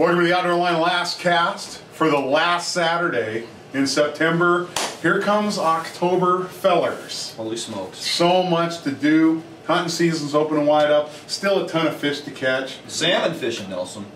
Welcome to the Outdoor Line Last Cast for the last Saturday in September. Here comes October, fellers. Holy smokes. So much to do. Hunting season's open and wide up. Still a ton of fish to catch. Salmon fishing, Nelson.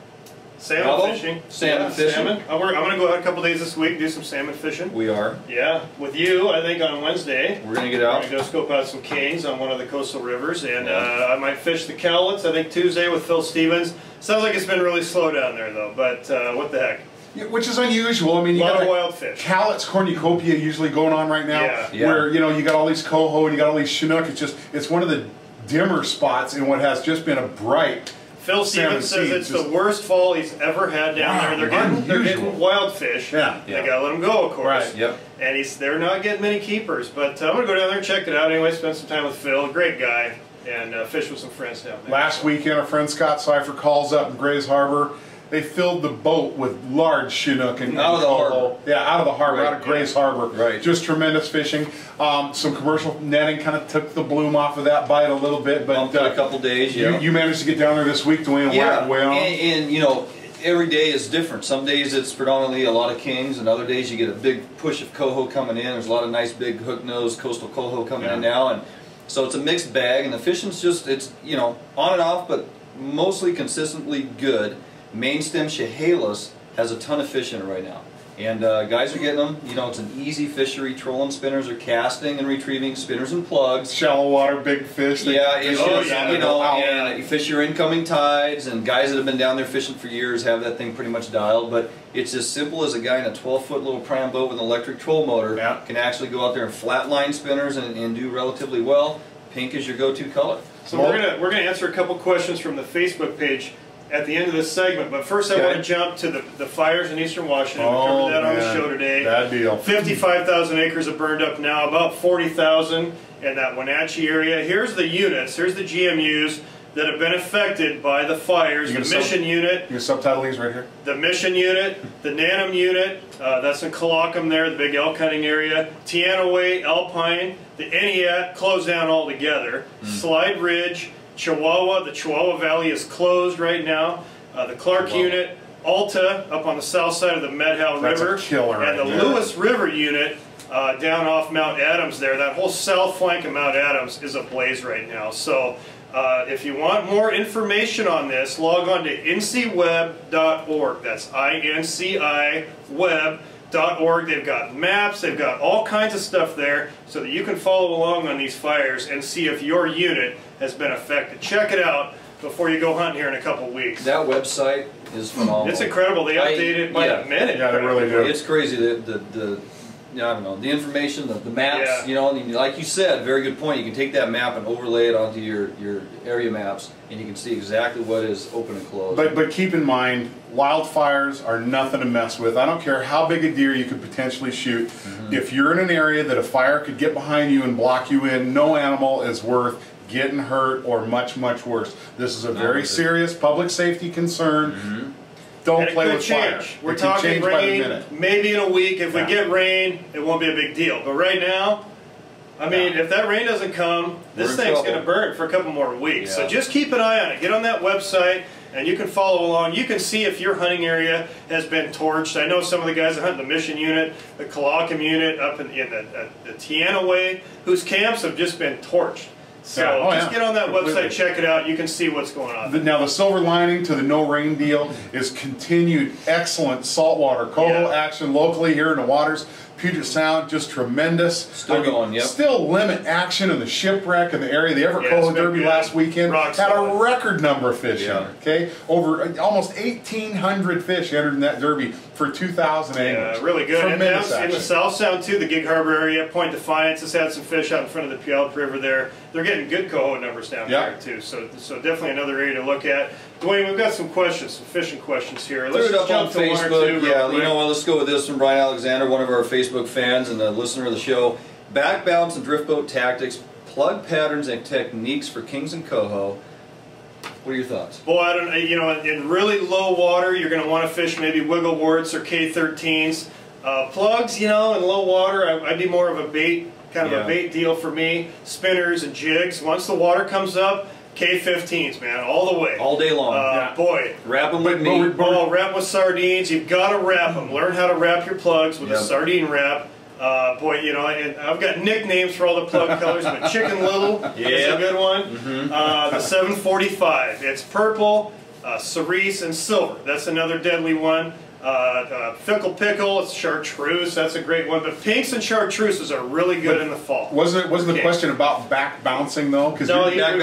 Salmon Bravo. fishing. Salmon fishing. Salmon. I'm going to go out a couple days this week and do some salmon fishing. We are. Yeah, with you, I think on Wednesday. We're going to get We're out. going to go scope out some kings on one of the coastal rivers, and I might fish the Cowlitz, I think Tuesday with Phil Stevens. Sounds like it's been really slow down there though, but what the heck. Yeah, which is unusual. I mean, you A lot got of wild fish. Cowlitz cornucopia usually going on right now, Yeah. where you know you got all these coho and you got all these chinook. It's one of the dimmer spots in what has just been a bright. Phil Stevens says it's the worst fall he's ever had down there. They're getting wild fish. Yeah. They gotta let them go, of course. Right. Yep. And they're not getting many keepers. But I'm gonna go down there and check it out anyway. Spend some time with Phil, great guy, and fish with some friends down there. Last weekend, our friend Scott Cipher calls up in Grays Harbor. They filled the boat with large chinook and out of the harbor. Yeah, out of the harbor, Right. out of Grays Harbor. Right. Just tremendous fishing. Some commercial netting kind of took the bloom off of that bite a little bit, but Bumped it a couple days. Yeah. you managed to get down there this week, Dwayne, and whack away on. And you know, every day is different. Some days it's predominantly a lot of kings, and other days you get a big push of coho coming in. There's a lot of nice big hook-nosed coastal coho coming in now, and so it's a mixed bag. And the fishing's just on and off, but mostly consistently good. Main stem Chehalis has a ton of fish in it right now, and guys are getting them. You know, it's an easy fishery. Trolling spinners are casting and retrieving spinners and plugs. Shallow water, big fish. Yeah, it's just, and and you fish your incoming tides, and guys that have been down there fishing for years have that thing pretty much dialed. But it's as simple as a guy in a 12-foot little pram boat with an electric troll motor can actually go out there and flatline spinners and do relatively well. Pink is your go-to color. So we're gonna answer a couple questions from the Facebook page at the end of this segment, but first I want to jump to the fires in eastern Washington. We covered that on the show today. Bad deal. 55,000 acres are burned up now, about 40,000 in that Wenatchee area. Here's the units, here's the GMUs that have been affected by the fires. The Mission Unit. Your subtitle these right here. The Mission Unit, the Nanum Unit, that's in Colocum there, the big elk hunting area. Teanaway, Alpine, the Eniat closed down altogether. Slide Ridge, Chihuahua, the Chihuahua Valley is closed right now. The Clark Unit, Alta up on the south side of the Medhow River, a killer and the Lewis River Unit down off Mount Adams there. That whole south flank of Mount Adams is ablaze right now. So if you want more information on this, log on to nciweb.org. That's INCI web.org. They've got maps, they've got all kinds of stuff there so that you can follow along on these fires and see if your unit has been affected. Check it out before you go hunting here in a couple weeks. That website is phenomenal. It's incredible. They update it by the minute. Yeah, they really do. It's crazy. I don't know, the information, the maps, you know, and like you said, very good point. You can take that map and overlay it onto your area maps, and you can see exactly what is open and closed. But keep in mind, wildfires are nothing to mess with. I don't care how big a deer you could potentially shoot. If you're in an area that a fire could get behind you and block you in, no animal is worth getting hurt or much, much worse. This is a very serious public safety concern. Don't play with fire. We're talking rain, maybe in a week. If we get rain, it won't be a big deal. But right now, I mean, if that rain doesn't come, this thing's going to burn for a couple more weeks. So just keep an eye on it. Get on that website, and you can follow along. You can see if your hunting area has been torched. I know some of the guys that hunt the Mission Unit, the Colocum Unit up in the Teanaway, whose camps have just been torched. So just get on that website, check it out. You can see what's going on. Now the silver lining to the no rain deal is continued excellent saltwater coho action locally here in the waters. Puget Sound, just tremendous. Still going, Still limit action in the shipwreck in the area. The Everett Coho Derby last weekend had a record number of fish in it. Okay, over almost 1,800 fish entered in that derby for 2,000 anglers. Yeah, really good. Tremendous and down in the South Sound too, the Gig Harbor area, Point Defiance has had some fish out in front of the Puyallup River there. They're getting good coho numbers down there too. So definitely another area to look at. Dwayne, we've got some questions, some fishing questions here. Let's Throw it up jump on to Facebook. one or two. Yeah, you know what? Let's go with this from Brian Alexander, one of our Facebook fans and a listener of the show. Back balance and drift boat tactics, plug patterns and techniques for kings and coho. What are your thoughts? Boy, I don't. You know, in really low water, you're going to want to fish maybe Wiggleworts or K13s. Plugs, you know, in low water, I'd be more of a bait, kind of a bait deal for me. Spinners and jigs. Once the water comes up, K15s, man, all the way. All day long. Boy. Wrap them with meat. meat. Oh, wrap with sardines. You've got to wrap them. Learn how to wrap your plugs with a sardine wrap. Boy, you know, I've got nicknames for all the plug colors, but Chicken Little is a good one. The 745, it's purple, cerise, and silver. That's another deadly one. Fickle Pickle, it's chartreuse, that's a great one. But pinks and chartreuses are really good in the fall. Wasn't the question about back bouncing though? Because no, back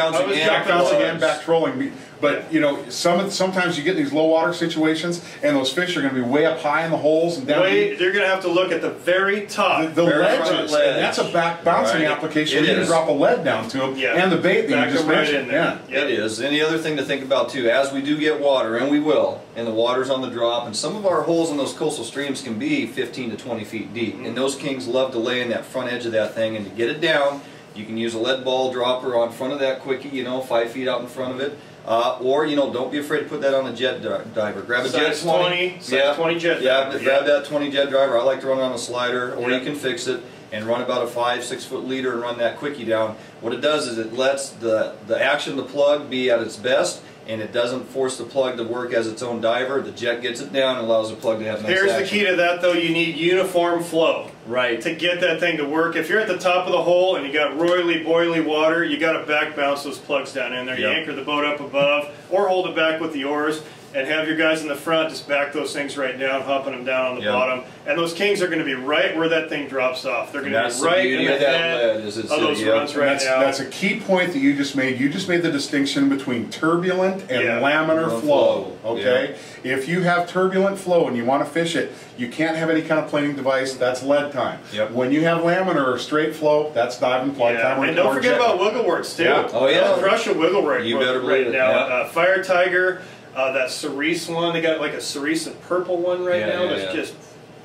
bouncing and back trolling. But you know, sometimes you get these low water situations, and those fish are going to be way up high in the holes and down. They're going to have to look at the very top, the ledges, and that's a back bouncing application. You can drop a lead down to them, and the bait that you just mentioned. It is. And the other thing to think about too, as we do get water, and we will, and the water's on the drop, and some of our holes in those coastal streams can be 15 to 20 feet deep, and those kings love to lay in that front edge of that thing, and to get it down, you can use a lead ball dropper on front of that quickie, you know, 5 feet out in front of it. Or, you know, don't be afraid to put that on a jet diver. Grab a jet 20. Size 20 jet diver. Grab that 20 jet driver. I like to run it on a slider, or you can fix it and run about a 5-6 foot leader and run that quickie down. What it does is it lets the action of the plug be at its best, and it doesn't force the plug to work as its own diver. The jet gets it down and allows the plug to have nice Here's action. the key to that though, you need uniform flow. Right. To get that thing to work. If you're at the top of the hole and you got roily boily water, you got to back bounce those plugs down in there. You anchor the boat up above or hold it back with the oars and have your guys in the front just back those things right down, hopping them down on the bottom. And those kings are going to be right where that thing drops off. They're going to be right in the head of those runs right now. That's a key point that you just made. You just made the distinction between turbulent and laminar flow. Okay? If you have turbulent flow and you want to fish it, you can't have any kind of planing device. That's lead time. When you have laminar or straight flow, that's dive and plug time. And don't forget about wiggle worts too. Oh yeah. Don't crush a wiggle wort right now. Yeah. Fire Tiger. That cerise one, they got like a cerise and purple one right now that's just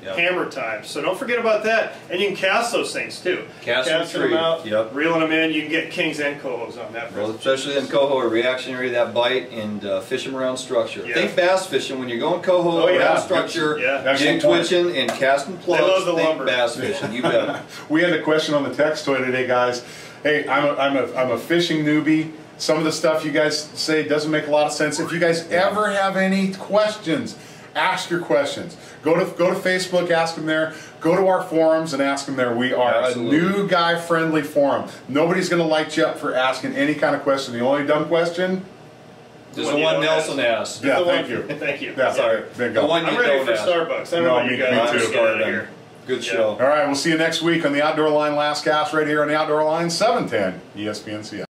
hammer time. So don't forget about that. And you can cast those things too. Casting them out, reeling them in. You can get kings and cohos on that. Well, especially in coho, a reactionary that bite, and fish them around structure. Think bass fishing when you're going coho around structure, jig twitching and casting plugs. They love the think lumber. Bass fishing. You bet. We had a question on the text toy today, guys. Hey, I'm a fishing newbie. Some of the stuff you guys say doesn't make a lot of sense. If you guys ever have any questions, ask your questions. Go to Facebook, ask them there. Go to our forums and ask them there. We are a new guy friendly forum. Nobody's going to light you up for asking any kind of question. The only dumb question is the one Nelson asked. Yeah, thank you. Thank you. Yeah, sorry. The one you I'm ready for ask. Starbucks. I don't know what you guys are starting here. Good show. All right, we'll see you next week on the Outdoor Line Last Cast right here on the Outdoor Line 710 ESPN Seattle.